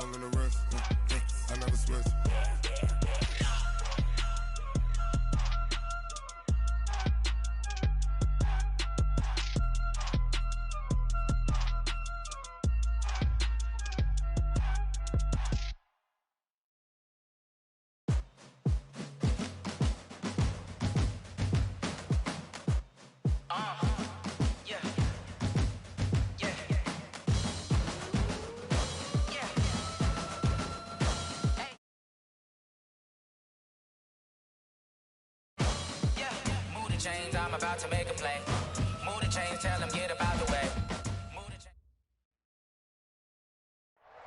I'm in the rest. I never switch. Chains, I'm about to make a play. Move the chains, tell them get about the way.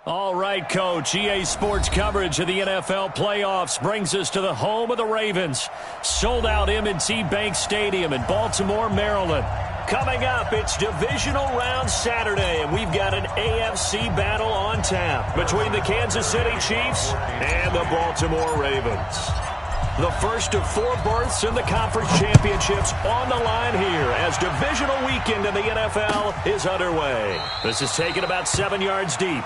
All right, Coach. EA Sports coverage of the NFL playoffs brings us to the home of the Ravens. Sold-out M&T Bank Stadium in Baltimore, Maryland. Coming up, it's divisional round Saturday, and we've got an AFC battle on tap between the Kansas City Chiefs and the Baltimore Ravens. The first of 4 berths in the conference championships on the line here as divisional weekend in the NFL is underway. This is taken about 7 yards deep.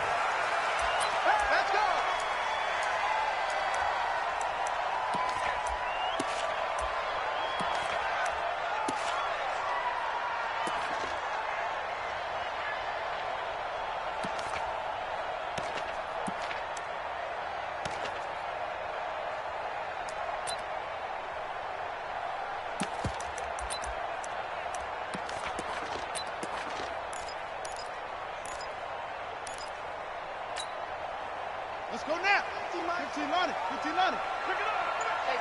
Let's go now. 15 on it. 15 on it. Pick it up.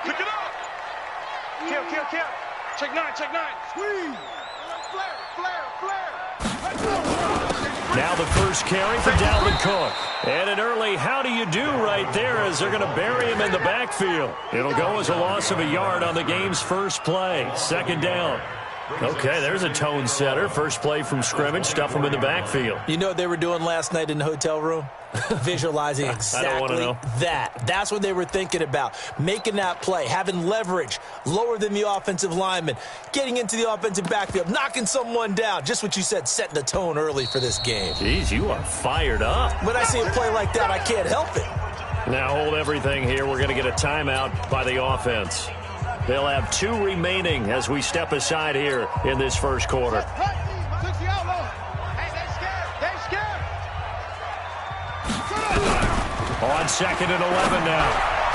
Pick it up. Kill. Check 9. Squeeze. Flare. Now the first carry for Dalvin Cook. And an early how do you do right there as they're going to bury him in the backfield. It'll go as a loss of a yard on the game's first play. Second down. Okay, there's a tone setter. First play from scrimmage, stuff him in the backfield. You know what they were doing last night in the hotel room? Visualizing exactly I don't want to know. that. That's what they were thinking about. Making that play, having leverage, lower than the offensive lineman, getting into the offensive backfield, knocking someone down. Just what you said, setting the tone early for this game. Jeez, you are fired up. When I see a play like that, I can't help it. Now hold everything here. We're going to get a timeout by the offense. They'll have 2 remaining as we step aside here in this first quarter. On 2nd and 11 now.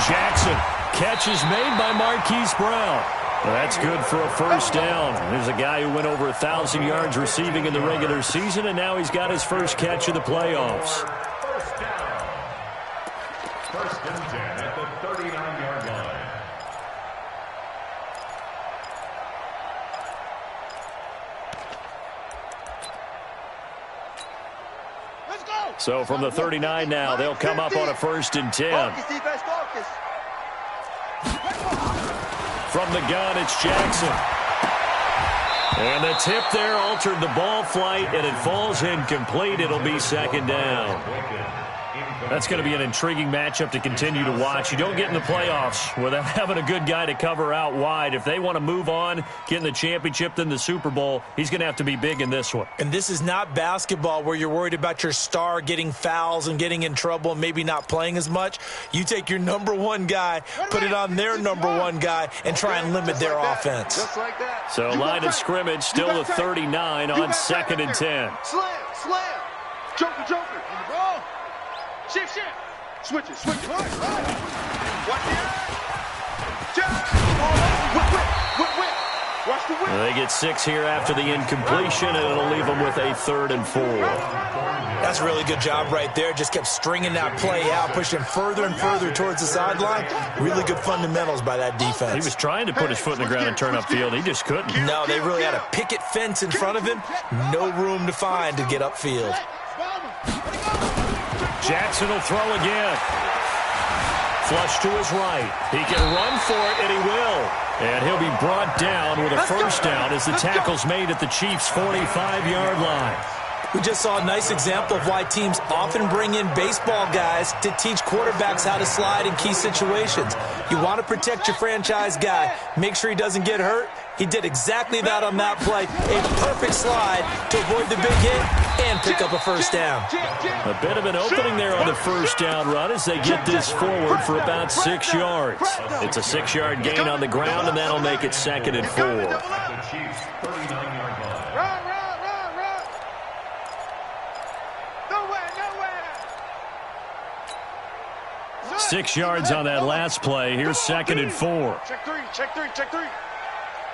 Jackson. Catch is made by Marquise Brown. Well, that's good for a first down. There's a guy who went over 1,000 yards receiving in the regular season, and now he's got his first catch of the playoffs. First and 10 at the 39-yard line. So from the 39 now, they'll come up on a 1st and 10. From the gun, it's Jackson. And the tip there altered the ball flight, and it falls incomplete. It'll be 2nd down. That's going to be an intriguing matchup to continue to watch. You don't get in the playoffs without having a good guy to cover out wide. If they want to move on, get in the championship, then the Super Bowl, he's going to have to be big in this one. And this is not basketball where you're worried about your star getting fouls and getting in trouble and maybe not playing as much. You take your number 1 guy, put it on their number 1 guy, and try and limit their offense. Just like that. So line of scrimmage, still the 39 on 2nd and 10. Slam. Joker. Shift. Switch it. Watch the Watch the whip. They get 6 here after the incompletion, and it'll leave them with a 3rd and 4. That's a really good job right there. Just kept stringing that play out, pushing further and further towards the sideline. Really good fundamentals by that defense. He was trying to put his foot in the ground and turn upfield. He just couldn't. No, they really had a picket fence in front of him. No room to find to get upfield. Jackson will throw again. Flush to his right. He can run for it, and he will. And he'll be brought down with a first down as the tackle's made at the Chiefs' 45-yard line. We just saw a nice example of why teams often bring in baseball guys to teach quarterbacks how to slide in key situations. You want to protect your franchise guy. Make sure he doesn't get hurt. He did exactly that on that play. A perfect slide to avoid the big hit and pick up a first down. A bit of an opening there on the first down run as they get this forward for about 6 yards. It's a 6-yard gain on the ground, and that'll make it 2nd and 4. The Chiefs' 39-yard line. Run. Nowhere. 6 yards on that last play. Here's 2nd and 4. Check three.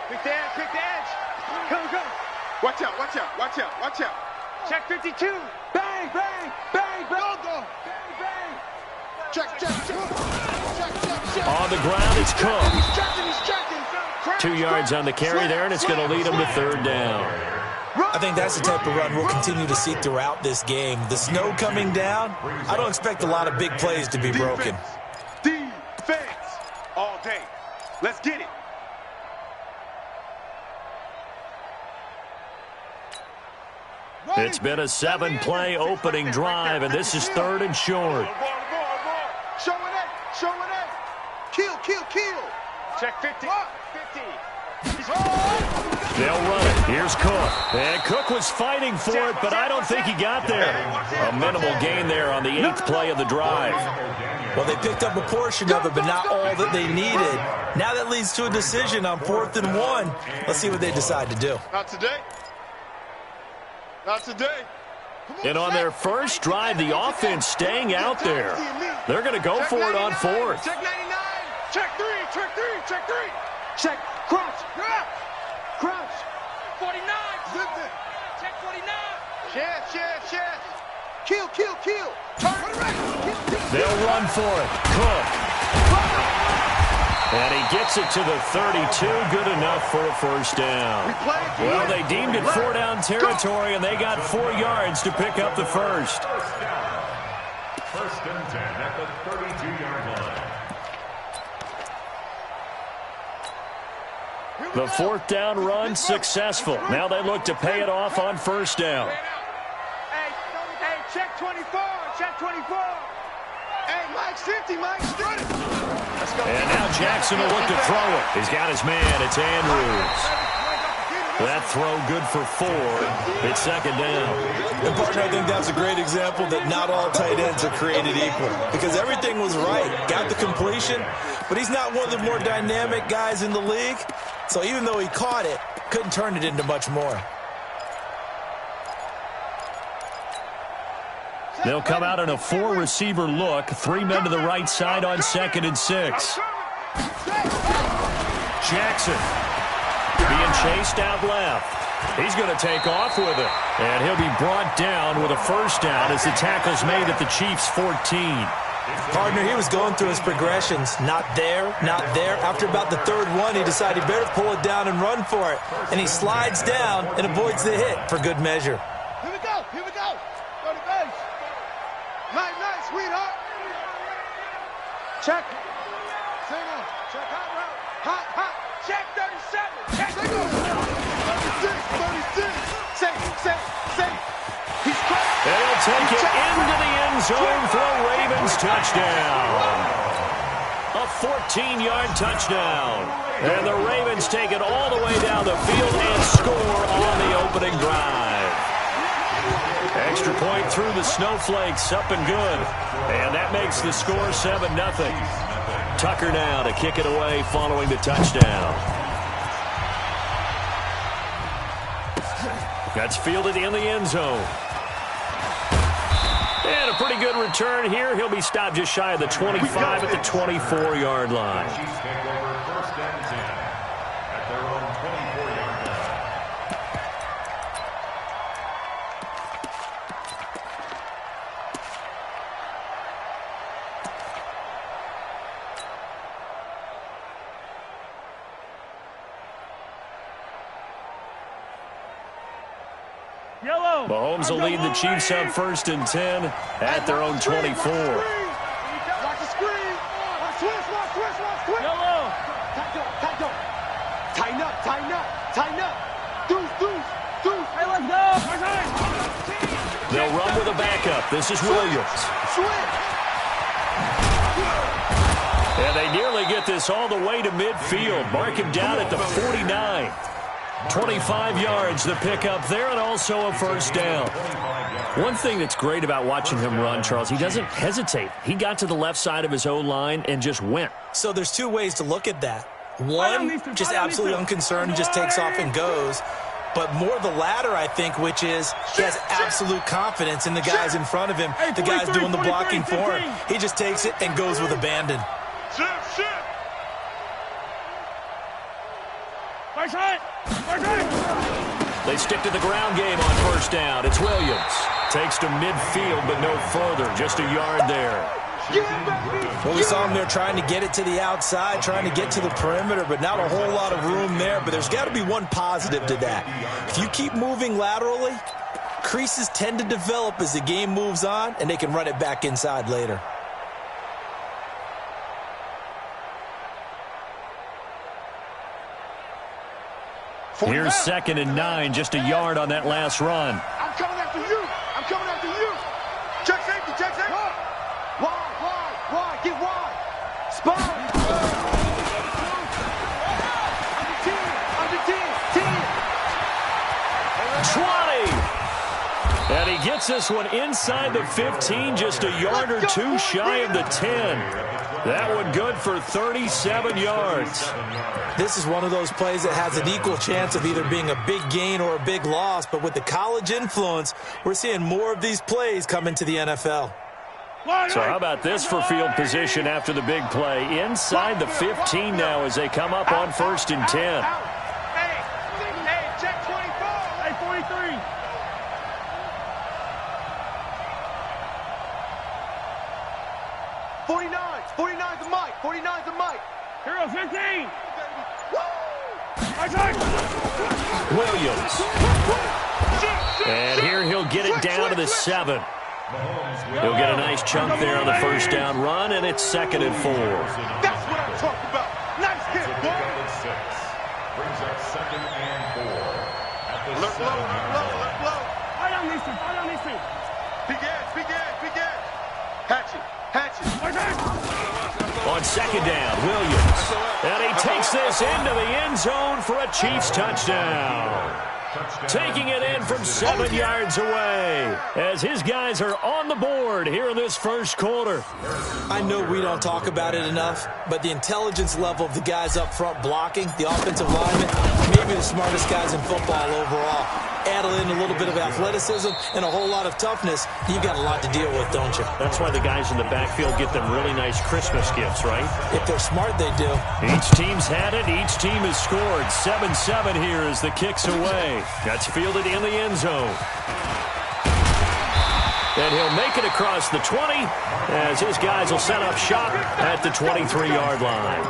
Quick the edge. Go. Watch out. Check 52. Bang. Go. Bang. Check. On the ground, it's Cook. He's checking. 2 yards on the carry there, and it's going to lead him to 3rd down. I think that's the type of run we'll continue to see throughout this game. The snow coming down, I don't expect a lot of big plays to be broken. Defense all day. Let's get it. It's been a 7-play opening drive, and this is 3rd and short. Show it. Kill. Check 50. They'll run it. Here's Cook. And Cook was fighting for it, but I don't think he got there. A minimal gain there on the 8th play of the drive. Well, they picked up a portion of it, but not all that they needed. Now that leads to a decision on 4th and 1. Let's see what they decide to do. Not today. And on their first drive, the offense staying out there. They're going to go for it on 4th. Check 99. Check three. Check crouch. 49. Check 49. Yes. Kill. Turn right. They'll run for it. Cook. And he gets it to the 32. Good enough for a first down. Well, they deemed it 4-down territory, and they got 4 yards to pick up the first. First and 10 at the 32-yard line. The 4th down run successful. Now they look to pay it off on 1st down. Hey, check 24. Hey, Mike's 50. Mike's straight. And now Jackson will look to throw it. He's got his man. It's Andrews. That throw good for 4. It's 2nd down. And, partner, I think that's a great example that not all tight ends are created equal. Because everything was right. Got the completion, but he's not one of the more dynamic guys in the league. So even though he caught it, couldn't turn it into much more. They'll come out in a 4-receiver look. 3 men to the right side on 2nd and 6. Jackson being chased out left. He's going to take off with it. And he'll be brought down with a first down as the tackle's made at the Chiefs' 14. Partner, he was going through his progressions. Not there. After about the 3rd one, he decided he better pull it down and run for it. And he slides down and avoids the hit for good measure. Here we go. Go to base. Nice, sweetheart. Check. Single. Check hot route. Hot. Check 37. Check 36. Say. He's caught. They'll take it into the end zone for a Ravens touchdown. A 14-yard touchdown. And the Ravens take it all the way down the field and score on the opening drive. Extra point through the snowflakes, up and good. And that makes the score 7-0. Tucker now to kick it away following the touchdown. That's fielded in the end zone. And a pretty good return here. He'll be stopped just shy of the 25 at the 24-yard line. Chiefs take over 1st and 10 at their own 24-yard line. Mahomes will lead the Chiefs on 1st and 10 at their own 24. Watch the screen. Switch. Yellow. Tighten up. Deuce. Hey, let's go. They'll run with a backup. This is Williams. And they nearly get this all the way to midfield. Mark him down at the 49. 25 yards the pickup there, and also a first down. One thing that's great about watching him run, Charles, he doesn't hesitate. He got to the left side of his O-line and just went. So there's two ways to look at that. One, just absolutely unconcerned, just takes off and goes. But more the latter, I think, which is he has absolute confidence in the guys in front of him, the guys doing the blocking for him. He just takes it and goes with abandon. They stick to the ground game on first down. It's Williams. Takes to midfield, but no further. Just a yard there. Well, we saw him there trying to get it to the outside, trying to get to the perimeter, but not a whole lot of room there. But there's got to be one positive to that. If you keep moving laterally, creases tend to develop as the game moves on, and they can run it back inside later. Here's 2nd and 9, just a yard on that last run. I'm coming after you. I'm coming after you. Check safety, check safety. Wide, get wide. Spot. Under 10. 20. And he gets this one inside the 15, just a yard or two shy of the 10. That one good for 37 yards. This is one of those plays that has an equal chance of either being a big gain or a big loss. But with the college influence, we're seeing more of these plays come into the NFL. So how about this for field position after the big play? Inside the 15 now as they come up on 1st and 10. Hey, check 24. Hey, 43. '49's the mic. 49's the mic. Hero 15. Williams. And here he'll get it down to the 7. He'll get a nice chunk there on the first down run, and it's 2nd and 4. That's what I'm talking about. Nice hit, boy. Brings up 2nd and 4. Look low. I don't need to. Big edge. Hatchet. On 2nd down, Williams. And he takes this into the end zone for a Chiefs touchdown. Taking it in from 7 yards away as his guys are on the board here in this first quarter. I know we don't talk about it enough, but the intelligence level of the guys up front blocking, the offensive linemen, maybe the smartest guys in football overall. Add in a little bit of athleticism and a whole lot of toughness, you've got a lot to deal with, don't you? That's why the guys in the backfield get them really nice Christmas gifts, right? If they're smart, they do. Each team's had it. Each team has scored. 7-7 here as the kick's away. That's fielded in the end zone. And he'll make it across the 20 as his guys will set up shop at the 23-yard line.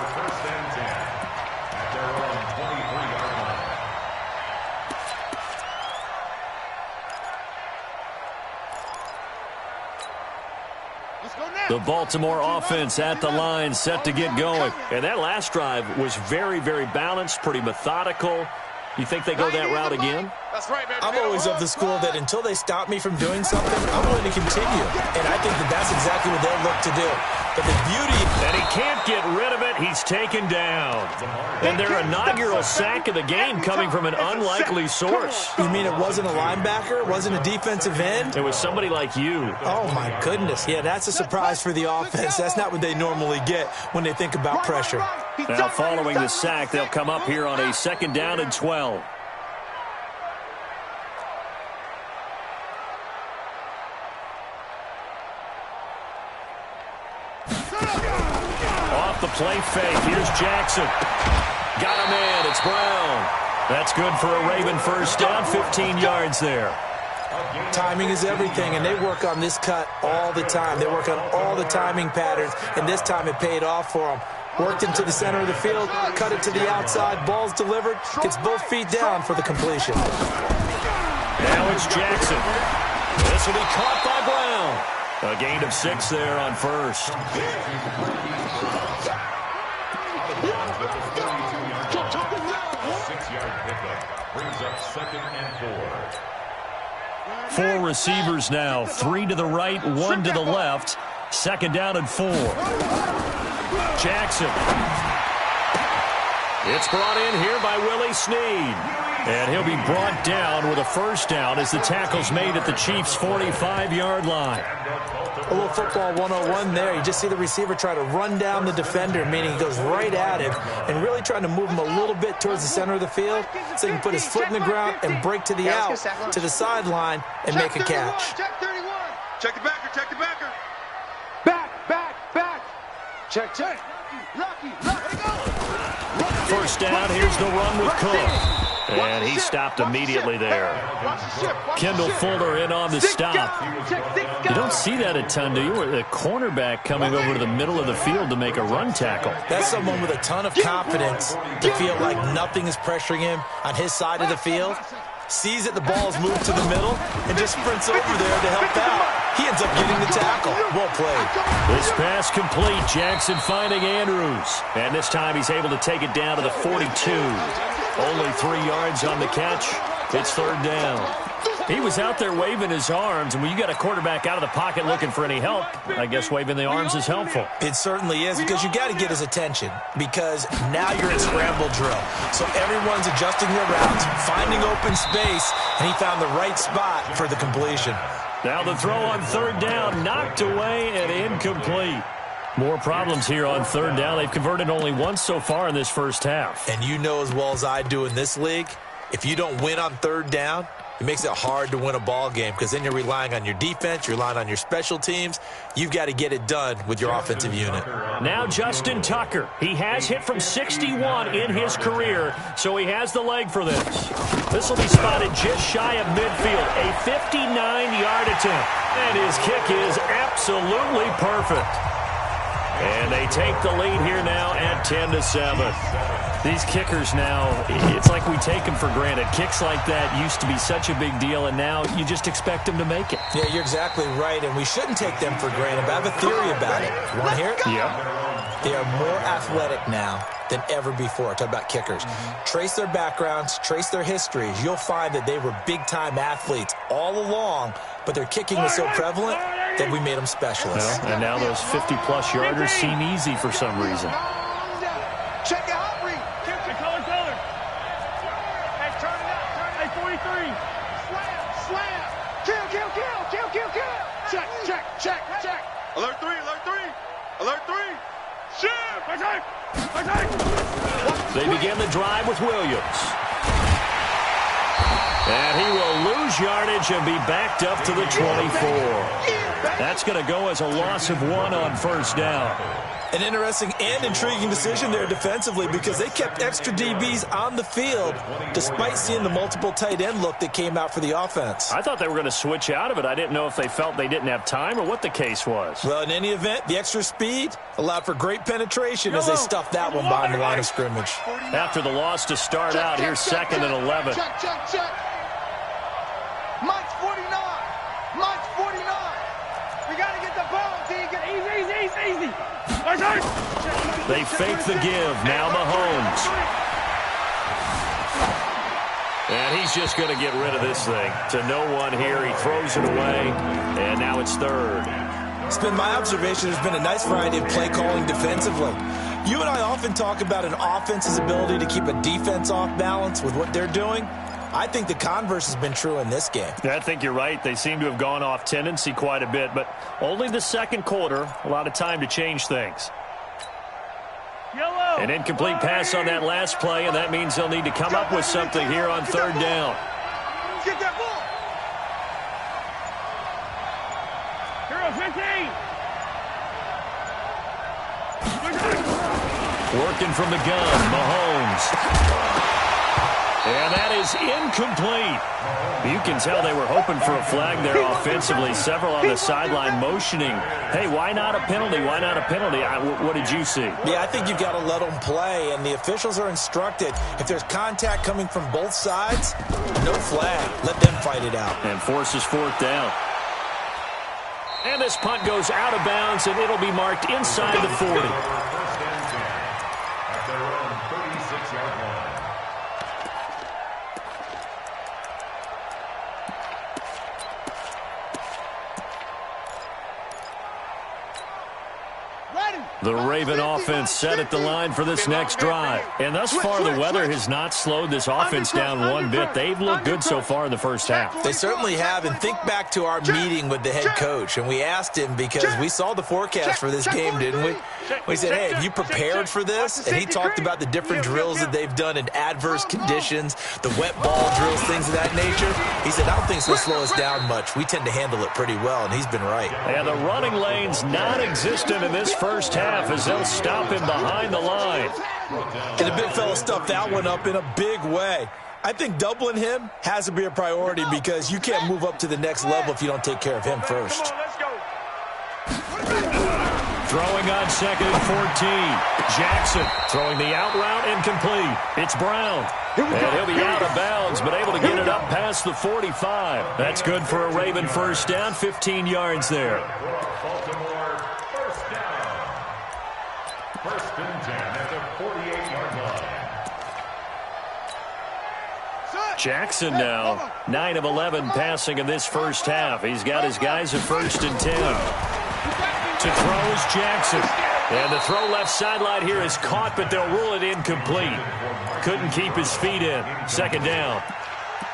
The Baltimore offense at the line, set to get going. And that last drive was very, very balanced, pretty methodical. You think they go that route again? That's right, man. I'm always of the school that until they stop me from doing something, I'm going to continue. And I think that that's exactly what they'll look to do. But the beauty... And he can't get rid of it. He's taken down. And their inaugural sack of the game coming from an unlikely source. You mean it wasn't a linebacker? It wasn't a defensive end? It was somebody like you. Oh, my goodness. Yeah, that's a surprise for the offense. That's not what they normally get when they think about pressure. Now, following the sack, they'll come up here on a 2nd down and 12. Off the play fake. Here's Jackson. Got him in. It's Brown. That's good for a Raven first down. 15 yards there. Timing is everything, and they work on this cut all the time. They work on all the timing patterns, and this time it paid off for them. Worked into the center of the field, cut it to the outside, ball's delivered, gets both feet down for the completion. Now it's Jackson. This will be caught by Brown. A gain of 6 there on first. 6-yard pickup brings up 2nd and 4. 4 receivers now, 3 to the right, 1 to the left. Second down and 4. Jackson. It's brought in here by Willie Snead. And he'll be brought down with a first down as the tackle's made at the Chiefs' 45-yard line. A little football 101 there. You just see the receiver try to run down the defender, meaning he goes right at him, and really trying to move him a little bit towards the center of the field so he can put his foot in the ground and break to the out, to the sideline, and make a catch. Check the backer, check the backer. Back. Check. Lucky, go. First down, here's the run with Cook. And he stopped immediately there. Kendall Fuller in on the stop. You don't see that a ton, do you? A cornerback coming over to the middle of the field to make a run tackle. That's someone with a ton of confidence to feel like nothing is pressuring him on his side of the field. Sees that the ball is moved to the middle and just sprints over there to help out. He ends up getting the tackle. Well played. This pass complete. Jackson finding Andrews. And this time he's able to take it down to the 42. Only 3 yards on the catch. It's third down. He was out there waving his arms, and when you got a quarterback out of the pocket looking for any help, I guess waving the arms is helpful. It certainly is, because you got to get his attention, because now you're in scramble drill. So everyone's adjusting their routes, finding open space, and he found the right spot for the completion. Now the throw on third down, knocked away and incomplete. More problems here on third down. They've converted only once so far in this first half. And you know as well as I do in this league, if you don't win on third down, it makes it hard to win a ball game, because then you're relying on your defense, you're relying on your special teams. You've got to get it done with your offensive unit. Now Justin Tucker. He has hit from 61 in his career, so he has the leg for this. This will be spotted just shy of midfield, a 59-yard attempt. And his kick is absolutely perfect. And they take the lead here now at 10-7. These kickers now, it's like we take them for granted. Kicks like that used to be such a big deal, and now you just expect them to make it. Yeah, you're exactly right, and we shouldn't take them for granted. But I have a theory about it. You want to hear it? Yeah. They are more athletic now than ever before. Talk about kickers. Trace their backgrounds, trace their histories. You'll find that they were big-time athletes all along, but their kicking was so prevalent that we made them specialists. Well, and now those 50-plus yarders seem easy for some reason. Check it out, Reed. Color. Hey, turn it up. Hey, 43. Slam. Kill. Check. Alert 3. Shift. Attack. They begin the drive with Williams. And he will lose yardage and be backed up to the 24. That's going to go as a loss of 1 on first down. An interesting and intriguing decision there defensively, because they kept extra DBs on the field despite seeing the multiple tight end look that came out for the offense. I thought they were going to switch out of it. I didn't know if they felt they didn't have time or what the case was. Well, in any event, the extra speed allowed for great penetration as they stuffed that one behind the line of scrimmage. After the loss to start out, here's second and 11. Check. Mike's 49. We got to get the ball, Deacon. Easy. They fake the give. Now Mahomes. And he's just going to get rid of this thing. To no one here. He throws it away. And now it's third. It's been my observation there's been a nice variety of play calling defensively. You and I often talk about an offense's ability to keep a defense off balance with what they're doing. I think the converse has been true in this game. I think you're right. They seem to have gone off tendency quite a bit, but only the second quarter. A lot of time to change things. An incomplete pass on that last play, and that means they'll need to come up with something here on third down. Get that ball. Hero 15. Working from the gun, Mahomes. And that is incomplete. You can tell they were hoping for a flag there offensively. Several on the sideline motioning, hey, why not a penalty? Why not a penalty? What did you see? Yeah, I think you've got to let them play, and the officials are instructed, if there's contact coming from both sides, no flag. Let them fight it out. And forces fourth down. And this punt goes out of bounds, and it'll be marked inside the 40. At their own 36-yard line. The Raven offense set at the line for this next drive. And thus far, the weather has not slowed this offense down one bit. They've looked good so far in the first half. They certainly have. And think back to our meeting with the head coach. And we asked him, because we saw the forecast for this game, didn't we? We said, hey, have you prepared for this? And he talked about the different drills that they've done in adverse conditions, the wet ball drills, things of that nature. He said, I don't think it's going to slow us down much. We tend to handle it pretty well, and he's been right. And the running lane's non-existent in this first half as they'll stop him behind the line. And the big fella stuffed that one up in a big way. I think doubling him has to be a priority because you can't move up to the next level if you don't take care of him first. Throwing on 2nd and 14. Jackson throwing the out route incomplete. It's Brown. And he'll be out of bounds, but able to get it up past the 45. That's good for a Raven first down, 15 yards there. Baltimore first down. 1st and 10 at the 48-yard line. Jackson now 9 of 11 passing in this first half. He's got his guys at 1st and 10. To throw is Jackson. And the throw left sideline here is caught, but they'll rule it incomplete. Couldn't keep his feet in. 2nd down.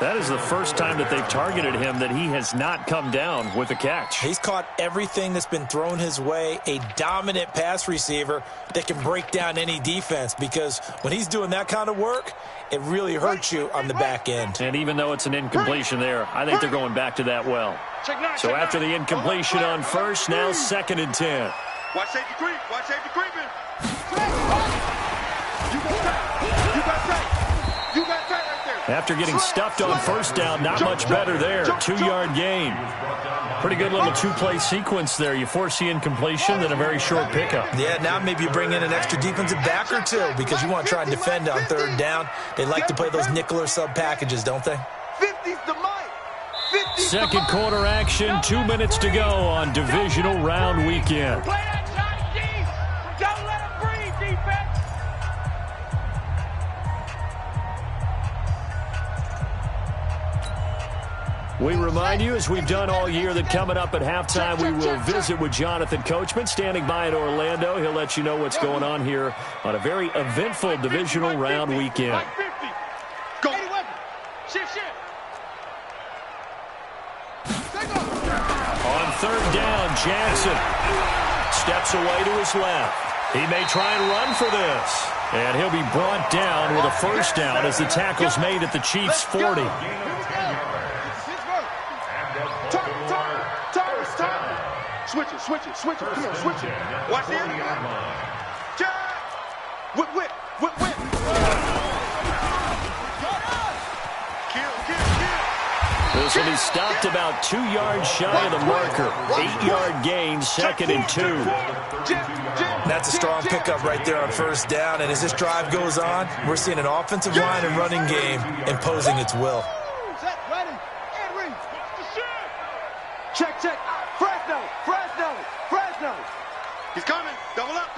That is the first time that they've targeted him that he has not come down with a catch. He's caught everything that's been thrown his way. A dominant pass receiver that can break down any defense, because when he's doing that kind of work, it really hurts you on the back end. And even though it's an incompletion there, I think they're going back to that well. So after the incompletion on first, now 2nd and 10. Watch safety creep. Watch safety creeping. You got tight right there. After getting stuffed on first down, not much better there. 2-yard gain. Pretty good little two-play sequence there. You force the incompletion, then a very short pickup. Yeah, now maybe you bring in an extra defensive back or two because you want to try and defend on 3rd down. They like to play those nickel or sub packages, don't they? 50's the mic. 50's the 2nd quarter action, 2 minutes to go on divisional round weekend. Play that shot, G. Don't let him breathe, defense. We remind you, as we've done all year, that coming up at halftime, we will visit with Jonathan Coachman, standing by in Orlando. He'll let you know what's going on here on a very eventful divisional round weekend. Go. Shift. On 3rd down, Jackson steps away to his left. He may try and run for this. And he'll be brought down with a first down as the tackle's made at the Chiefs' 40. Switch it. Come on, switch it. Watch him. Whip. Kill. This will be stopped about 2 yards shy of the marker. 8-yard gain, 2nd and 2. That's a strong pickup right there on 1st down. And as this drive goes on, we're seeing an offensive line and running game imposing its will. Set, ready, and read. Check. Fresno. He's coming. Double up.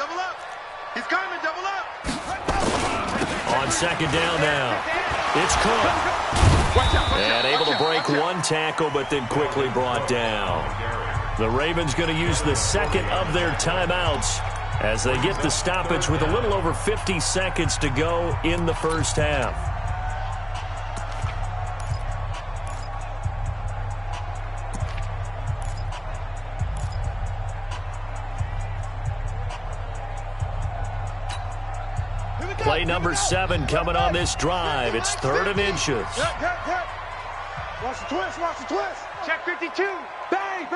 He's coming. Double up. On 2nd down now, it's Cook. And able to break one tackle, but then quickly brought down. The Ravens going to use the 2nd of their timeouts as they get the stoppage with a little over 50 seconds to go in the first half. Play number 7 coming on this drive. It's 3rd and inches. Watch the twist. Check 52. Bang.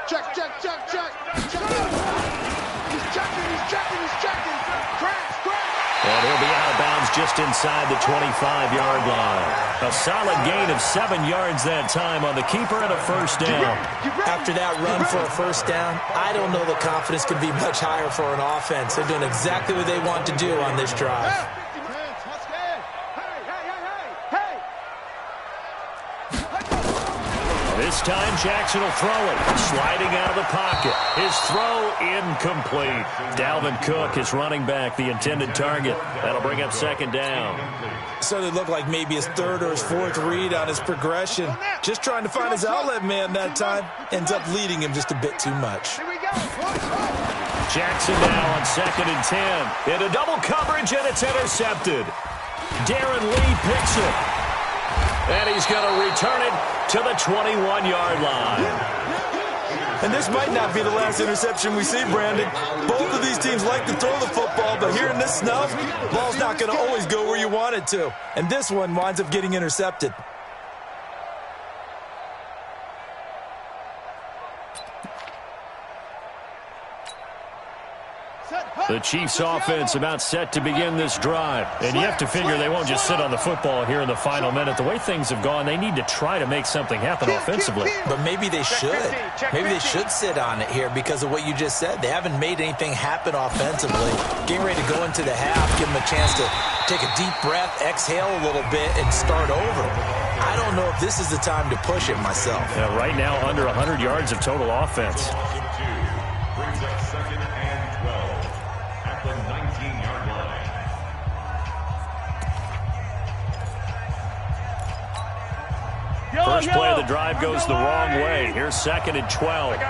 Check. He's checking. Crash. And he'll be out of bounds just inside the 25-yard line. A solid gain of 7 yards that time on the keeper and a first down. After that run for a first down, I don't know the confidence can be much higher for an offense. They're doing exactly what they want to do on this drive. This time Jackson will throw it, sliding out of the pocket. His throw incomplete. Dalvin Cook is running back, the intended target. That'll bring up 2nd down. So it looked like maybe his 3rd or his 4th read on his progression. Just trying to find his outlet man that time. Ends up leading him just a bit too much. Jackson now on 2nd and 10. Into double coverage, and it's intercepted. Darren Lee picks it. And he's going to return it to the 21-yard line. And this might not be the last interception we see, Brandon. Both of these teams like to throw the football, but here in this snuff, ball's not going to always go where you want it to. And this one winds up getting intercepted. The Chiefs offense about set to begin this drive. And you have to figure they won't just sit on the football here in the final minute. The way things have gone, they need to try to make something happen offensively. But maybe they should. Maybe they should sit on it here because of what you just said. They haven't made anything happen offensively. Getting ready to go into the half, give them a chance to take a deep breath, exhale a little bit, and start over. I don't know if this is the time to push it myself. Yeah, right now, under 100 yards of total offense. Brings up 2nd and 12 at the 19-yard line. First play of the drive goes the wrong way. Here's 2nd and 12.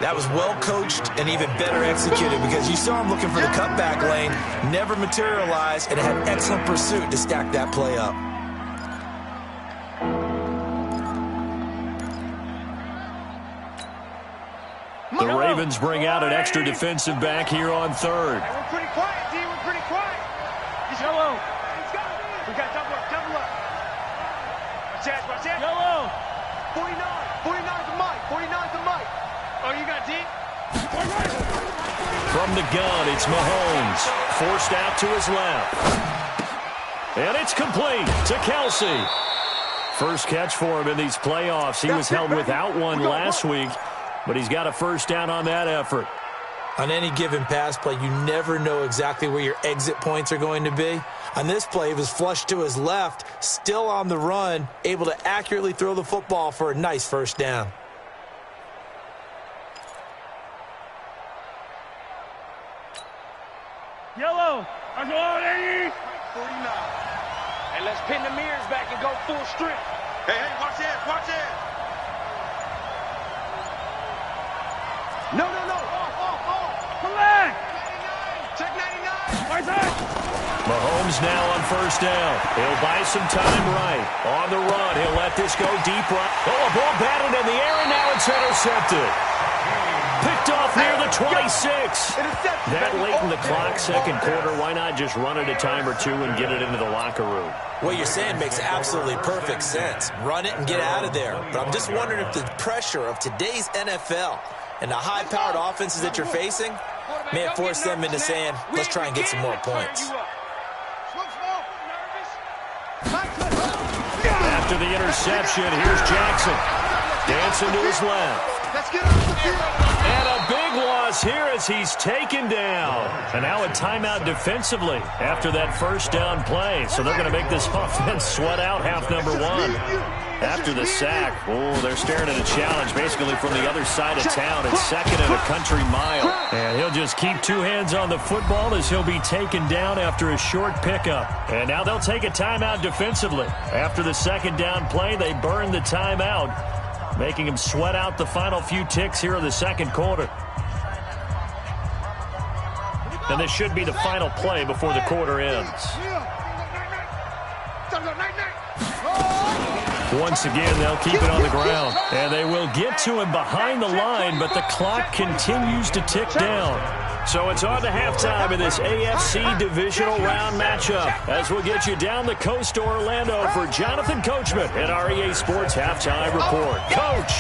That was well coached and even better executed because you saw him looking for the cutback lane, never materialized, and had excellent pursuit to stack that play up. The Ravens bring out an extra defensive back here on 3rd. We're pretty quiet, D. We're pretty quiet. He's yellow. We got double up, double up. Watch that, watch that. Yellow. 49. 49's the mic. 49's the mic. Oh, you got D? From the gun, it's Mahomes. Forced out to his left. And it's complete to Kelsey. First catch for him in these playoffs. He was held without one last week, but he's got a first down on that effort. On any given pass play, you never know exactly where your exit points are going to be. On this play, he was flushed to his left, still on the run, able to accurately throw the football for a nice first down. Yellow. I'm going 49. Hey, let's pin the mirrors back and go full strip. Hey, watch this, watch this. No. Collect. Check 99. Where's that? Mahomes now on first down. He'll buy some time right. On the run, he'll let this go deep right. Oh, a ball batted in the air, and now it's intercepted. Picked off near the 26. That late in the clock, second quarter, why not just run it a time or two and get it into the locker room? What you're saying makes absolutely perfect sense. Run it and get out of there. But I'm just wondering if the pressure of today's NFL and the high-powered offenses that you're facing may have forced them into saying, let's try and get some more points. After the interception, here's Jackson. Dancing to his left. And a big loss here as he's taken down. And now a timeout defensively after that first down play. So they're going to make this offense sweat out half number 1. After the sack, they're staring at a challenge basically from the other side of town. It's 2nd and a country mile. And he'll just keep two hands on the football as he'll be taken down after a short pickup. And now they'll take a timeout defensively. After the second down play, they burn the timeout, making him sweat out the final few ticks here in the second quarter. And this should be the final play before the quarter ends. Once again, they'll keep it on the ground. And they will get to him behind the line, but the clock continues to tick down. So it's on to halftime in this AFC divisional round matchup as we'll get you down the coast to Orlando for Jonathan Coachman at our EA Sports Halftime Report. Coach,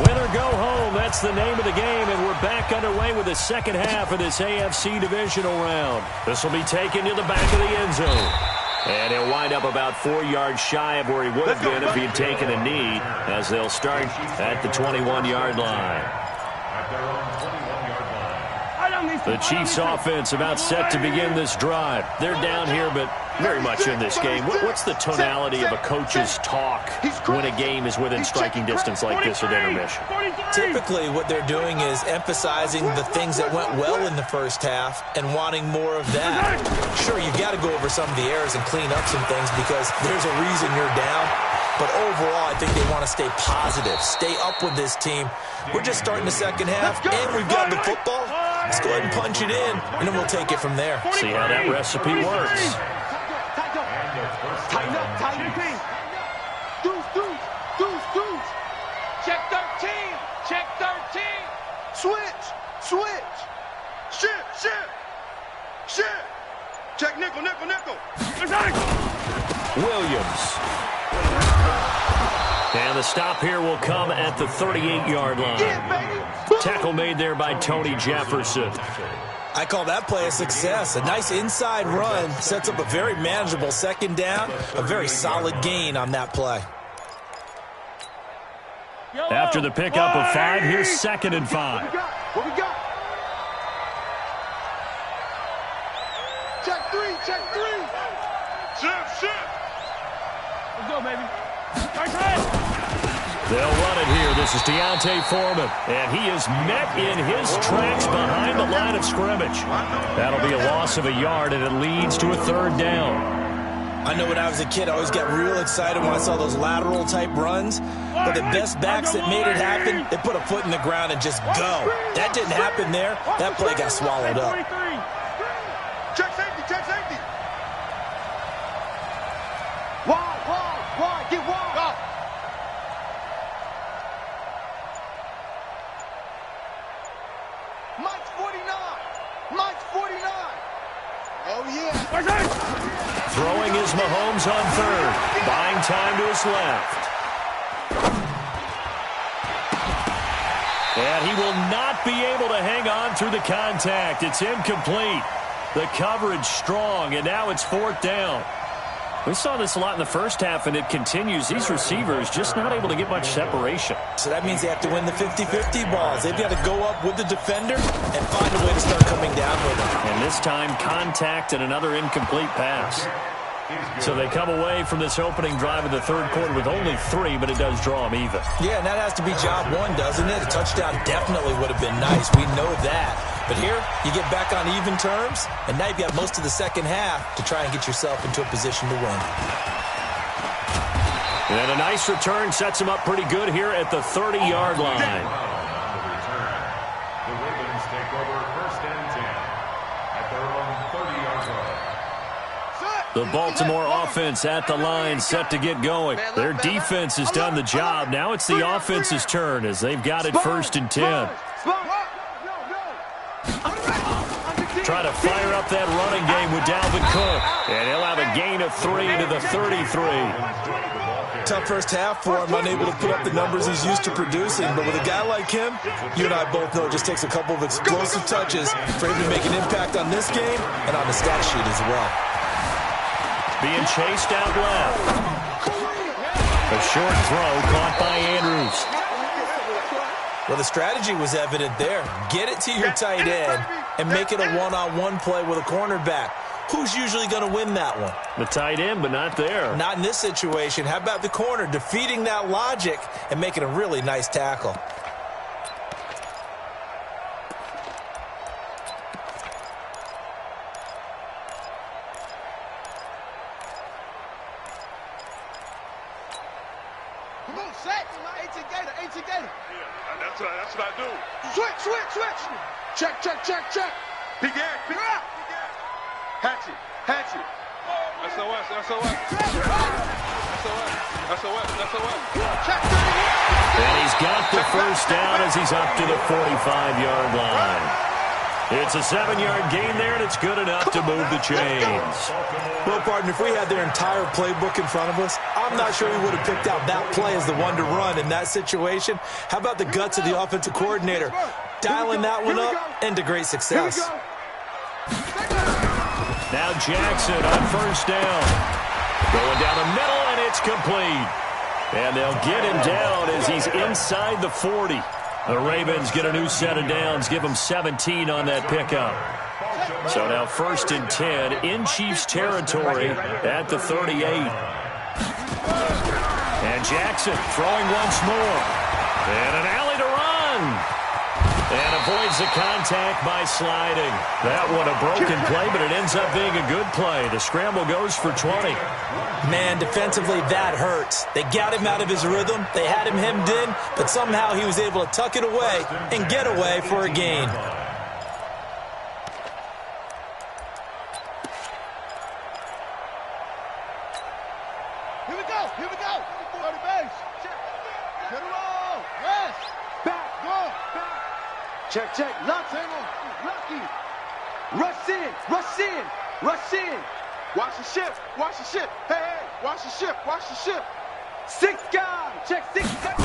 win or go home, that's the name of the game, and we're back underway with the second half of this AFC divisional round. This will be taken to the back of the end zone. And he'll wind up about 4 yards shy of where he would have been if he had taken a knee, as they'll start at the 21-yard line. The Chiefs offense about set to begin this drive. They're down here, but very much in this game. What's the tonality of a coach's talk when a game is within striking distance like this at intermission? Typically, what they're doing is emphasizing the things that went well in the first half and wanting more of that. Sure, you've got to go over some of the errors and clean up some things because there's a reason you're down. But overall, I think they want to stay positive, stay up with this team. We're just starting the second half, and we've got the football. Let's go ahead and punch it in, and then we'll take it from there. See how that recipe works. Tighten up, tighten up. Deuce. Check 13. Check 13. Switch. Shit. Check nickel. Williams. And the stop here will come at the 38-yard line. Tackle made there by Tony Jefferson. I call that play a success. A nice inside run sets up a very manageable second down, a very solid gain on that play. After the pickup of 5, here's 2nd and 5. What we got? Check 3. Shit. Let's go, baby. They'll run it here. This is Deontay Foreman. And he is met in his tracks behind the line of scrimmage. That'll be a loss of a yard, and it leads to a 3rd down. I know when I was a kid, I always got real excited when I saw those lateral-type runs. But the best backs that made it happen, they put a foot in the ground and just go. That didn't happen there. That play got swallowed up. Check safety. Wide. Get wide. Go. Mike's 49. Oh, yeah. Throwing is Mahomes on 3rd. Buying time to his left. And he will not be able to hang on through the contact. It's incomplete. The coverage strong, and now it's 4th down. We saw this a lot in the first half, and it continues. These receivers just not able to get much separation. So that means they have to win the 50-50 balls. They've got to go up with the defender and find a way to start coming down with them. And this time, contact and another incomplete pass. So they come away from this opening drive in the 3rd quarter with only 3, but it does draw them even. Yeah, and that has to be job 1, doesn't it? A touchdown definitely would have been nice. We know that. But here, you get back on even terms, and now you've got most of the second half to try and get yourself into a position to win. And a nice return sets him up pretty good here at the 30-yard line. The Ravens take over 1st and 10 at their own 30-yard line. The Baltimore offense at the line, set to get going. Their defense has done the job. Now it's the offense's turn as they've got it 1st and 10. Try to fire up that running game with Dalvin Cook. And he'll have a gain of 3 to the 33. Tough first half for him, unable to put up the numbers he's used to producing. But with a guy like him, you and I both know it just takes a couple of explosive touches for him to make an impact on this game and on the stat sheet as well. Being chased out left. A short throw caught by Andrews. Well, the strategy was evident there. Get it to your tight end and make it a one-on-one play with a cornerback. Who's usually going to win that one? The tight end, but not there. Not in this situation. How about the corner defeating that logic and making a really nice tackle? Come on, set. AT Gator. Yeah, that's what I do. Switch. Check. Big out. Hatchet. SOS. And he's got the 1st down as he's up to the 45-yard line. It's a 7-yard gain there, and it's good enough to move the chains. Well, partner, if we had their entire playbook in front of us, I'm not sure we would have picked out that play as the one to run in that situation. How about the guts of the offensive coordinator? Dialing that one up into great success. Now Jackson on 1st down. Going down the middle, and it's complete. And they'll get him down as he's inside the 40. The Ravens get a new set of downs, give them 17 on that pickup. So now 1st and 10 in Chiefs territory at the 38. And Jackson throwing once more. And an alley to run. And avoids the contact by sliding. That one a broken play, but it ends up being a good play. The scramble goes for 20. Man, defensively, that hurts. They got him out of his rhythm. They had him hemmed in, but somehow he was able to tuck it away and get away for a gain. Here we go. Here we go. Go to base. Get it all. Rest. Back. Go. Back. Check, check. Lock. Lucky. Rush in. Rush in. Rush in. Watch the ship. Watch the ship. Hey, hey. Watch the ship. Watch the ship. 6 guys. Check 6 guys.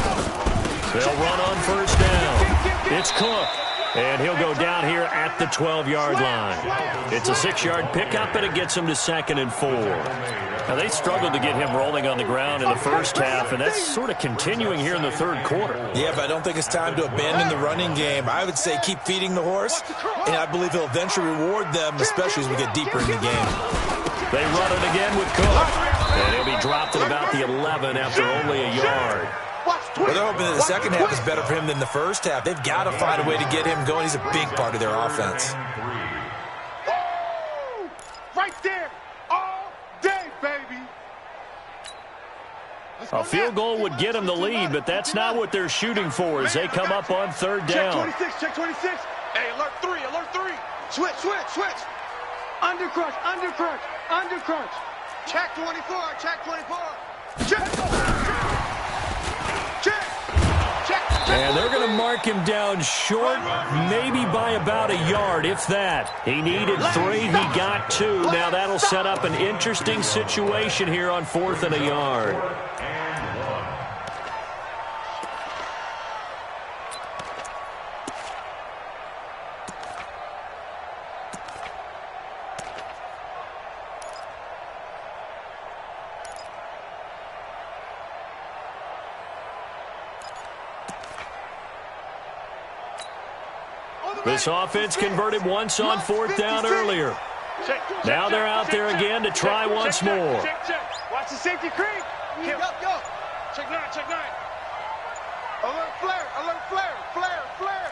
They'll run on 1st down. It's Cook. And he'll go down here at the 12-yard line. It's a 6-yard pickup, and it gets him to 2nd and 4. Now, they struggled to get him rolling on the ground in the first half, and that's sort of continuing here in the 3rd quarter. Yeah, but I don't think it's time to abandon the running game. I would say keep feeding the horse, and I believe he'll eventually reward them, especially as we get deeper in the game. They run it again with Cook, and he'll be dropped at about the 11 after only a yard. Well, they're hoping that the second half is better for him than the first half. They've got to find a way to get him going. He's a big part of their offense. Right there. All day, baby. A field goal would get them the lead, but that's not what they're shooting for as they come up on 3rd down. Check 26. Hey, alert 3, alert 3. Switch, switch, switch. Under crunch, under crunch, under crunch. Check 24, check 24. Check. And they're going to mark him down short, maybe by about a yard, if that. He needed 3, he got 2. Now that'll set up an interesting situation here on 4th and a yard. This offense converted once on 4th down earlier. Now they're out there again to try once more. Watch the safety creep. Go. Check 9, check 9. Alert flare, alert flare, flare, flare.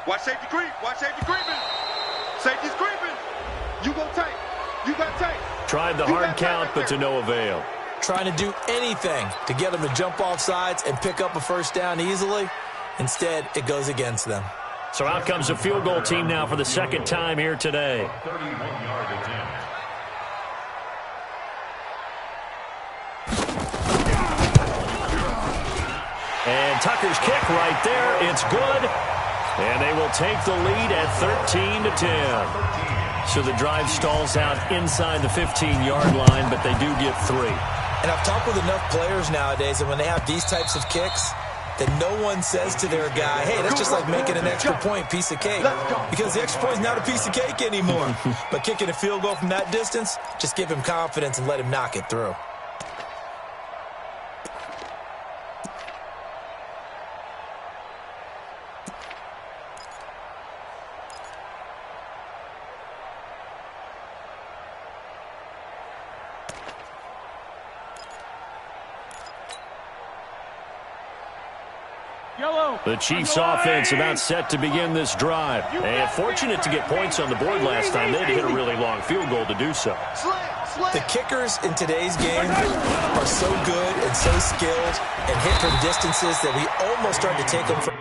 Watch safety creep, watch safety creeping. Safety's creeping. You go tight. You got tight. Tried the hard count, but to no avail. Trying to do anything to get them to jump off sides and pick up a 1st down easily. Instead, it goes against them. So out comes the field goal team now for the 2nd time here today. 31-yard attempt. And Tucker's kick right there. It's good. And they will take the lead at 13-10. So the drive stalls out inside the 15-yard line, but they do get 3. And I've talked with enough players nowadays that when they have these types of kicks, that no one says to their guy, hey, that's just like making an extra point, piece of cake. Because the extra point is not a piece of cake anymore. But kicking a field goal from that distance, just give him confidence and let him knock it through. The Chiefs offense about set to begin this drive. And fortunate to get points on the board last time. They had to hit a really long field goal to do so. The kickers in today's game are so good and so skilled and hit from distances that we almost start to take them for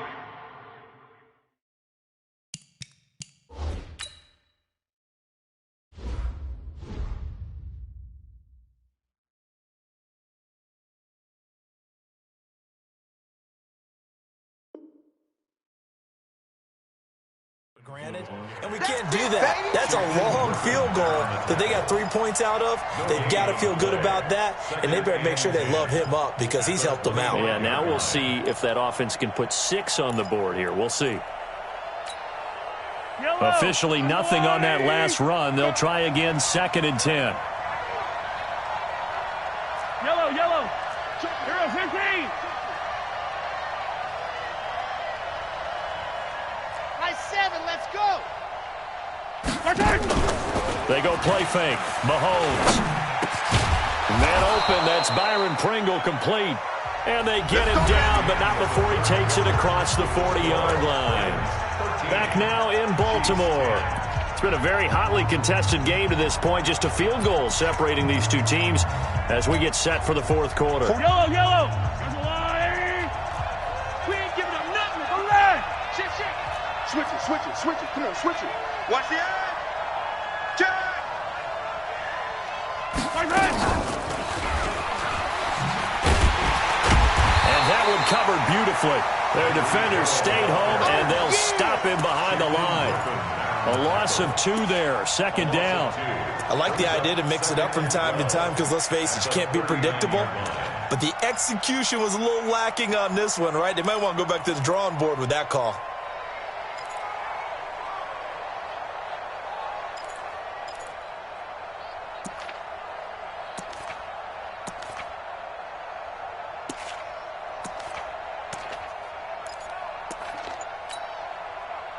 granted, and we can't do that. That's a long field goal that they got 3 points out of. They've got to feel good about that, and they better make sure they love him up because he's helped them out. Yeah, now we'll see if that offense can put 6 on the board here. We'll see. Officially nothing on that last run. They'll try again, 2nd and 10. Yellow. Hero 15. Nice 7. Let's go. They go play fake. Mahomes. Man open. That's Byron Pringle complete. And they get him down, but not before he takes it across the 40-yard line. Back now in Baltimore. It's been a very hotly contested game to this point. Just a field goal separating these two teams as we get set for the fourth quarter. Yellow, yellow. We ain't giving up nothing. Go line. Shit. Switch it. Come on, switch it. Watch the eye. Check. And that one covered beautifully. Their defenders stayed home, and they'll stop him behind the line. A loss of 2 there, second down. I like the idea to mix it up from time to time because, let's face it, you can't be predictable. But the execution was a little lacking on this one, right? They might want to go back to the drawing board with that call.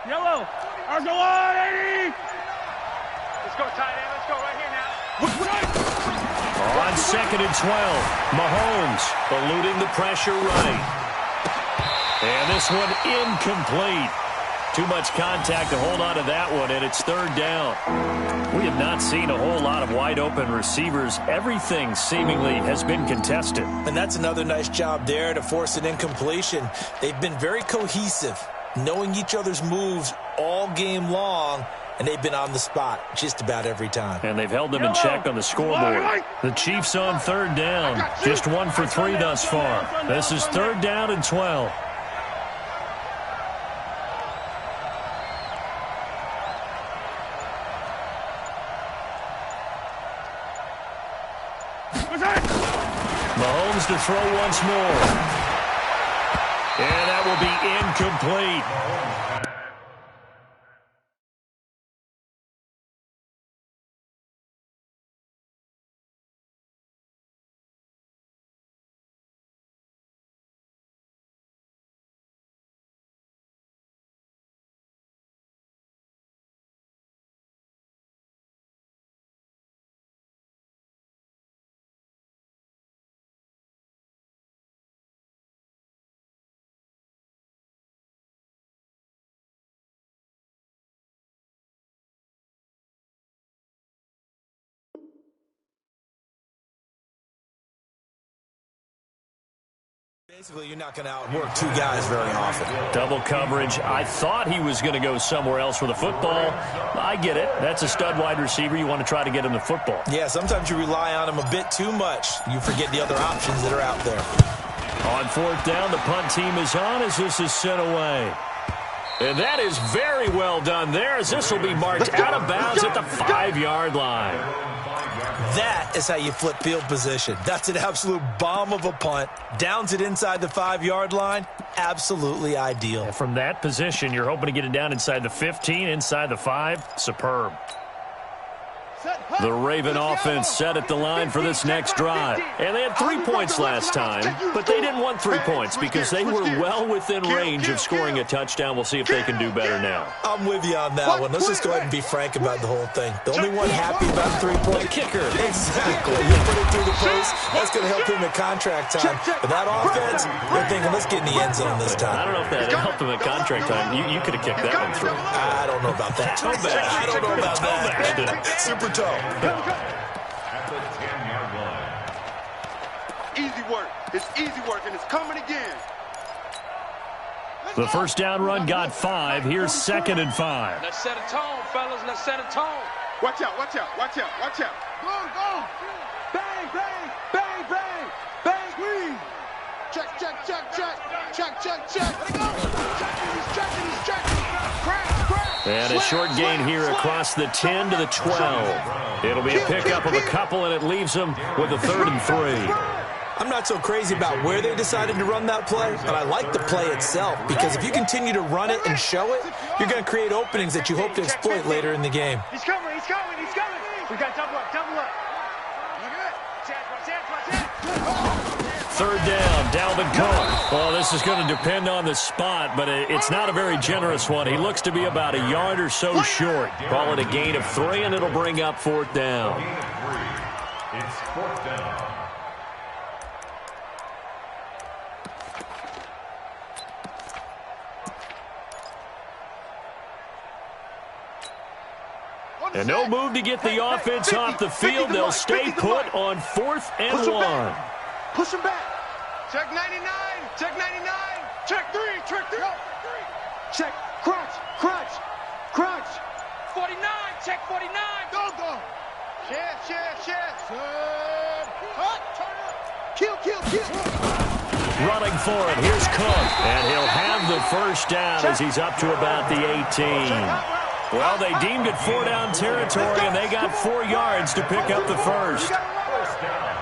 Yellow. Ours go on, 80. Let's go, tight end. Let's go right here now. On 2nd and 12, Mahomes eluding the pressure right. And this one incomplete. Too much contact to hold on to that one, and it's 3rd down. We have not seen a whole lot of wide-open receivers. Everything seemingly has been contested. And that's another nice job there to force an incompletion. They've been very cohesive, knowing each other's moves all game long, and they've been on the spot just about every time. And they've held them in check on the scoreboard. The Chiefs on 3rd down. Just 1 for 3 thus far. This is 3rd down and 12. Mahomes to throw once more. And that will be incomplete. Basically, you're not going to outwork 2 guys very often. Double coverage. I thought he was going to go somewhere else with the football. I get it. That's a stud wide receiver. You want to try to get him the football. Yeah, sometimes you rely on him a bit too much. You forget the other options that are out there. On 4th down, the punt team is on as this is sent away. And that is very well done there as this will be marked out of bounds at the 5-yard line. That is how you flip field position. That's an absolute bomb of a punt. Downs it inside the 5-yard line. Absolutely ideal. And from that position, you're hoping to get it down inside the 15, inside the 5. Superb. The Raven offense set at the line for this next drive. And they had 3 points last time, but they didn't want 3 points because they were well within range of scoring a touchdown. We'll see if they can do better now. I'm with you on that one. Let's just go ahead and be frank about the whole thing. The only one happy about the 3-point kicker. Exactly. You put it through the post. That's going to help him at contract time. But that offense, they're thinking, let's get in the end zone this time. I don't know if that helped him at contract time. You could have kicked that one through. I don't know about that. Toe bad. I don't know about that. Super toe. At the 10-yard line. Easy work. It's easy work, and it's coming again. The first down run got 5. Here's 2nd and 5. Let's set a tone, fellas. Let's set a tone. Watch out, watch out, watch out, watch out. Go, go. Bang, bang, bang, bang, bang. Squeeze. Check, check, check, check. Check, check, check. Let it go. He's checking. Crack. And a short gain here across the 10 to the 12. It'll be a pickup of a couple, and it leaves them with a 3rd and 3. I'm not so crazy about where they decided to run that play, but I like the play itself because if you continue to run it and show it, you're going to create openings that you hope to exploit later in the game. He's coming. We got double up. third down. Dalvin Cook. Well, this is going to depend on the spot, but it's not a very generous one. He looks to be about a yard or so short. Call it a gain of 3, and it'll bring up fourth down. Gain of 3. It's fourth down. And no move to get the offense off the field. They'll stay put on 4th and 1. Push him back. Check 99. Check 99. Check 3. Check 3. Check. Crunch. Crunch. Crunch. 49. Check 49. Go, go. Share. Cut. Turn up. Kill. Running for it. Here's Cook. And he'll have the first down as he's up to about the 18. Well, they deemed it 4-down territory, and they got 4 yards to pick up the first. First down.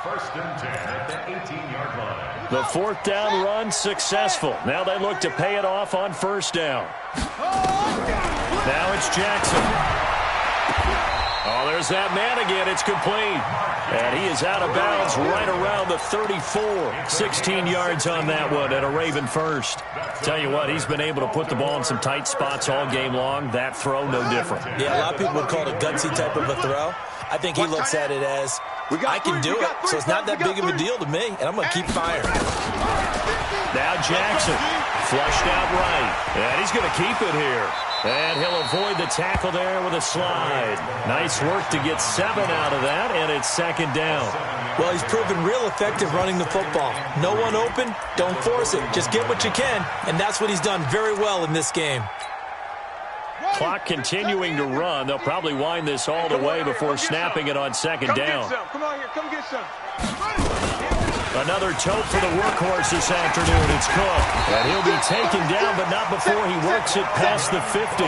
1st and 10 at the 18-yard line. The 4th down run successful. Now they look to pay it off on 1st down. Now it's Jackson. Oh, there's that man again. It's complete. And he is out of bounds right around the 34. 16 yards on that one and a Raven first. Tell you what, he's been able to put the ball in some tight spots all game long. That throw, no different. Yeah, a lot of people would call it a gutsy type of a throw. I think he looks at it as, I can do it, so it's not that big of a deal to me, and I'm going to keep firing. Now Jackson, flushed out right, and he's going to keep it here. And he'll avoid the tackle there with a slide. Nice work to get 7 out of that, and it's 2nd down. Well, he's proven real effective running the football. No one open, don't force it. Just get what you can, and that's what he's done very well in this game. Clock continuing to run. They'll probably wind this all the way before snapping it on 2nd down. Come on here. Come get some. Another tote for the workhorse this afternoon. It's Cook. And he'll be taken down, but not before he works it past the 50.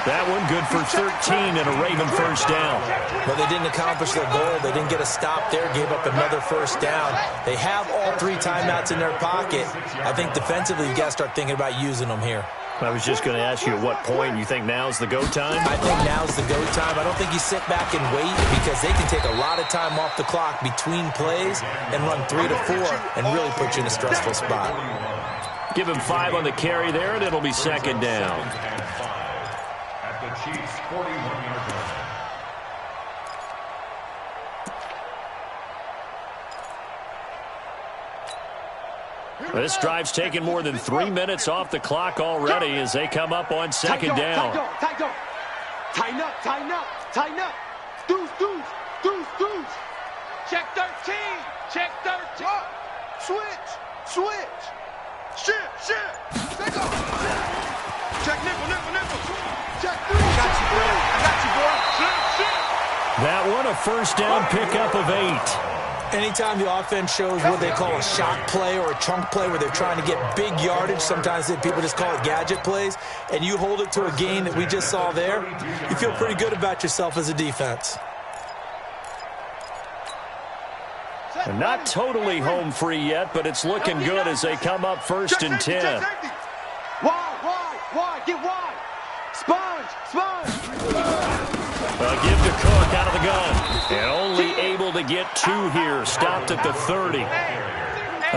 That one good for 13 and a Raven first down. Well, they didn't accomplish their goal. They didn't get a stop there, gave up another first down. They have all 3 timeouts in their pocket. I think defensively, you got to start thinking about using them here. I was just going to ask you at what point you think now's the go time? I think now's the go time. I don't think you sit back and wait because they can take a lot of time off the clock between plays and run 3 to 4 and really put you in a stressful spot. Give him 5 on the carry there, and it'll be 2nd down. At the Chiefs' 41-yard line. This drive's taken more than 3 minutes off the clock already as they come up on 2nd down. Tighten up. Deuce. Check 13. Check 13. Switch. Shit. Take off. Check nickel. Check 3. I got you, boy. Shit. That one a first down pickup of 8. Anytime the offense shows what they call a shot play or a chunk play where they're trying to get big yardage, sometimes people just call it gadget plays, and you hold it to a gain that we just saw there, you feel pretty good about yourself as a defense. And not totally home free yet, but it's looking good as they come up 1st and 10. Wide. Get wide. Sponge. Give to Cook out of the gun. And only able to get 2 here. Stopped at the 30.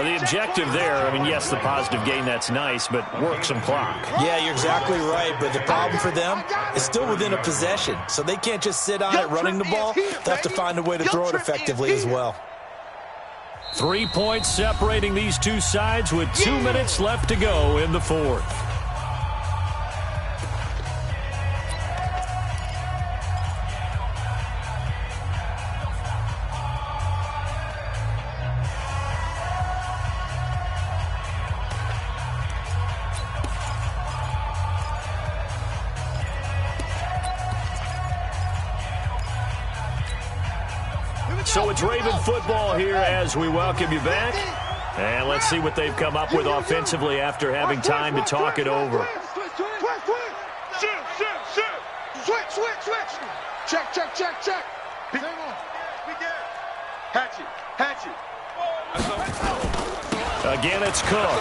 The objective there, I mean, yes, the positive gain, that's nice, but work some clock. Yeah, you're exactly right, but the problem for them is still within a possession. So they can't just sit on it running the ball. They have to find a way to throw it effectively as well. 3 points separating these two sides with 2 minutes left to go in the 4th. So it's Raven football here as we welcome you back. And let's see what they've come up with offensively after having time to talk it over. Check. Hatchet. Again, it's Cook.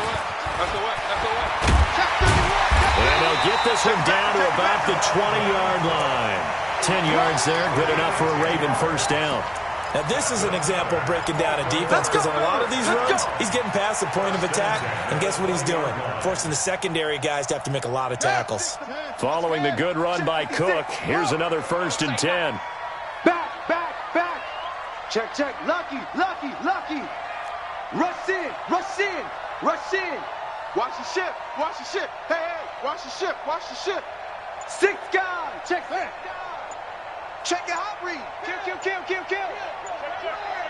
And they'll get this one down to about the 20-yard line. 10 yards there, good enough for a Raven first down. Now, this is an example of breaking down a defense because on a lot of these runs, he's getting past the point of attack, and guess what he's doing? Forcing the secondary guys to have to make a lot of tackles. Following the good run by Cook, here's another 1st and 10. Back, back, back. Check, check. Lucky, lucky, lucky. Rush in, rush in, rush in. Watch the ship, watch the ship. Hey, hey, watch the ship, watch the ship. 6 guys. Check, hey. Check your hot read. Kill, kill, kill, kill, kill.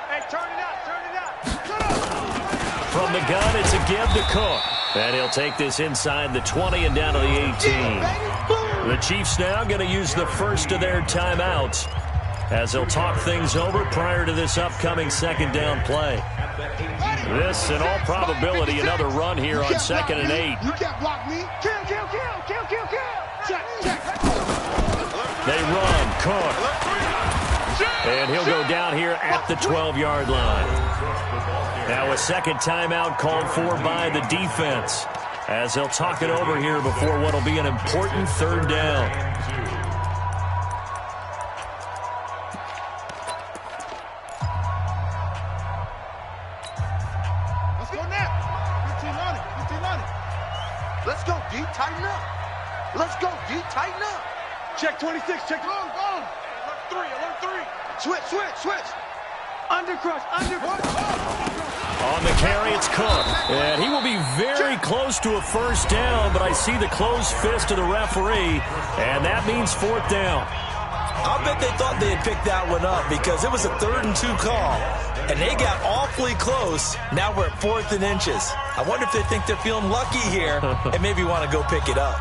Hey, turn it out, turn it out. From the gun, it's a give to Cook. And he'll take this inside the 20 and down to the 18. The Chiefs now going to use the first of their timeouts as they'll talk things over prior to this upcoming 2nd down play. This, in all probability, another run here on 2nd and 8. You can't block me. Kill, kill, kill, kill, kill, kill. Check, check. They run, Cook. And he'll go down here at the 12-yard line. Now a second timeout called for by the defense as they'll talk it over here before what will be an important 3rd down. Let's go now. 15 on it, 15 on it. Let's go, D. Tighten up. Let's go, D. Tighten up. Check 26, check. Go, go. Alert 3, alert 3. Switch, switch, switch. Undercrush, undercrush. On the carry, it's Cook. And he will be very close to a 1st down, but I see the closed fist of the referee, and that means 4th down. I'll bet they thought they had picked that one up because it was a 3rd and 2 call, and they got awfully close. Now we're at 4th and inches. I wonder if they think they're feeling lucky here and maybe want to go pick it up.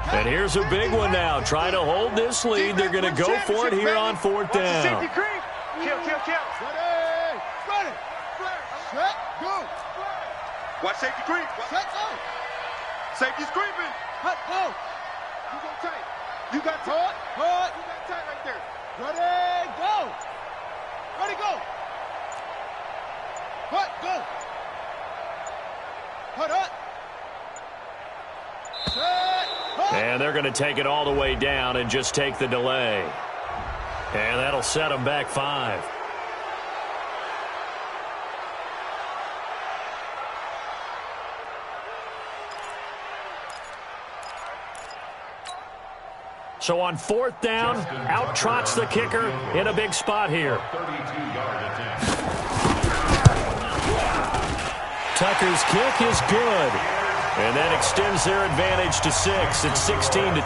And here's a big one now. Trying to hold this lead. They're going to go for it here on 4th down. Safety creep. Kill, kill, kill. Ready. Ready. Set. Go. Watch safety creep. Set. Go. Safety's creeping. Hut. Go. You go tight. You got tight. Hut. You got tight right there. Ready. Go. Ready. Go. Hut. Go. Hut. Hut. And they're going to take it all the way down and just take the delay. And that'll set them back 5. So on 4th down, out trots the kicker in a big spot here. 32-yard attempt. Tucker's kick is good. And that extends their advantage to 6. It's 16-10.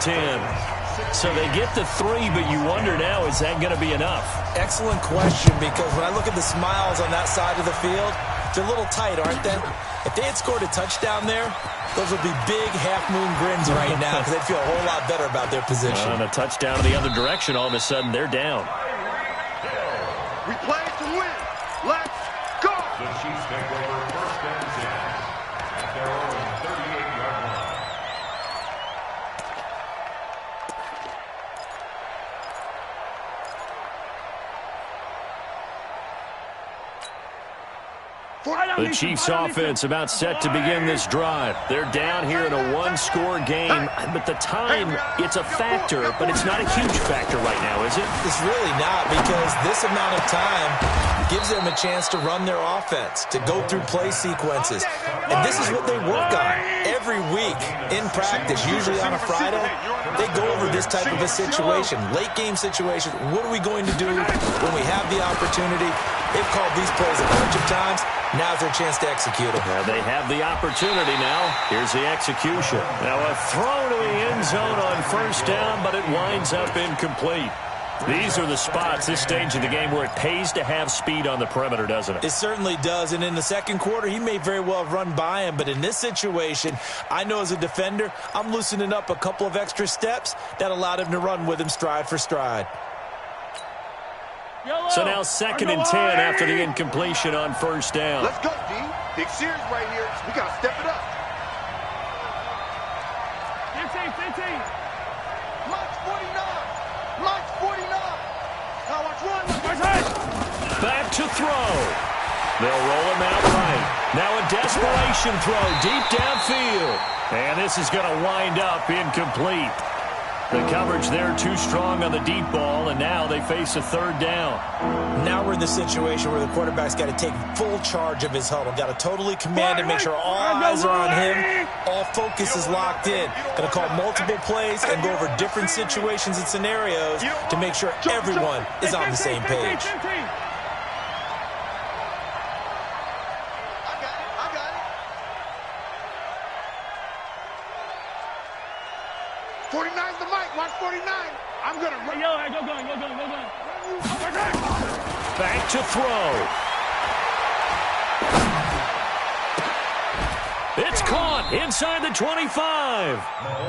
So they get the 3, but you wonder now, is that going to be enough? Excellent question, because when I look at the smiles on that side of the field, they're a little tight, aren't they? If they had scored a touchdown there, those would be big half-moon grins right now because they'd feel a whole lot better about their position. And a touchdown in the other direction, all of a sudden, they're down. We play to win. Let's go. The Chiefs take over 1st and 10 at their own 38-yard line. The Chiefs offense about set to begin this drive. They're down here in a 1-score game, but the time, it's a factor, but it's not a huge factor right now, is it? It's really not, because this amount of time gives them a chance to run their offense, to go through play sequences. And this is what they work on every week in practice, usually on a Friday. They go over this type of a situation, late game situation. What are we going to do when we have the opportunity? They've called these plays a bunch of times. Now's their chance to execute them. Now they have the opportunity now. Here's the execution. Now a throw to the end zone on 1st down, but it winds up incomplete. These are the spots, this stage of the game, where it pays to have speed on the perimeter, doesn't it? It certainly does, and in the second quarter, he may very well have run by him, but in this situation, I know as a defender, I'm loosening up a couple of extra steps that allowed him to run with him stride for stride. So now 2nd and 10 after the incompletion on 1st down. Let's go, D. Big series right here. We got to step it up. 15. March 49. March 49. Now watch one. Back to throw. They'll roll him out right. Now a desperation throw deep downfield. And this is going to wind up incomplete. The coverage there too strong on the deep ball, and now they face a third down. Now we're in the situation where the quarterback's got to take full charge of his huddle. Got to totally command it, make sure all eyes are on him. All focus is locked in. Going to call multiple plays and go over different situations and scenarios to make sure everyone is on the same page. 49's the mic. Watch 49. I'm going to run. Yo, go going. Back to throw. It's caught inside the 25.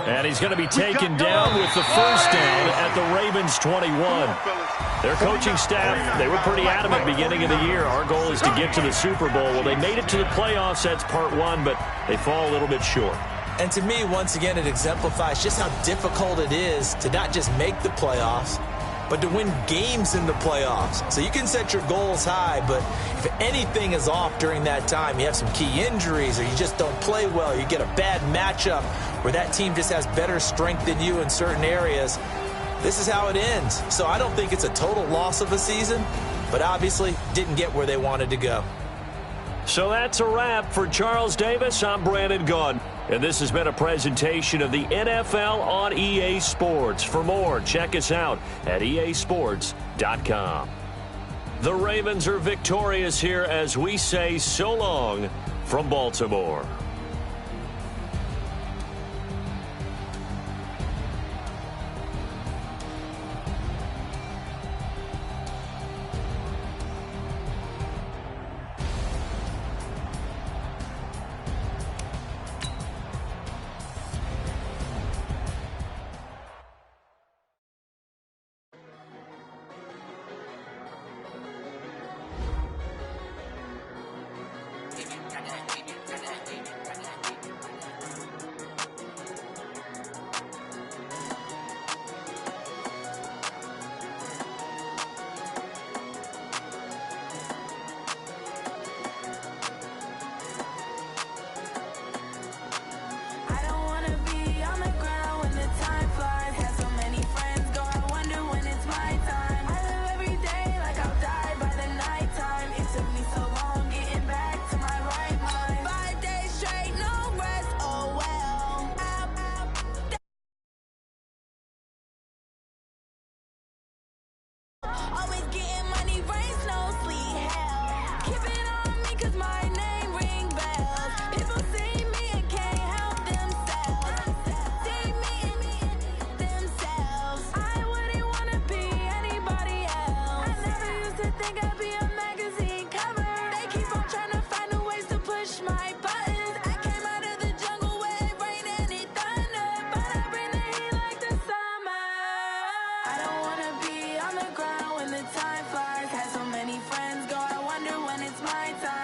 And he's going to be taken down with the first down at the Ravens 21. Their coaching staff, they were pretty adamant beginning of the year. Our goal is to get to the Super Bowl. Well, they made it to the playoffs. That's part one, but they fall a little bit short. And to me, once again, it exemplifies just how difficult it is to not just make the playoffs, but to win games in the playoffs. So you can set your goals high, but if anything is off during that time, you have some key injuries or you just don't play well, you get a bad matchup where that team just has better strength than you in certain areas, this is how it ends. So I don't think it's a total loss of a season, but obviously didn't get where they wanted to go. So that's a wrap for Charles Davis. I'm Brandon Gaudin. And this has been a presentation of the NFL on EA Sports. For more, check us out at easports.com. The Ravens are victorious here as we say so long from Baltimore. Time flies, had so many friends go, I wonder when it's my time.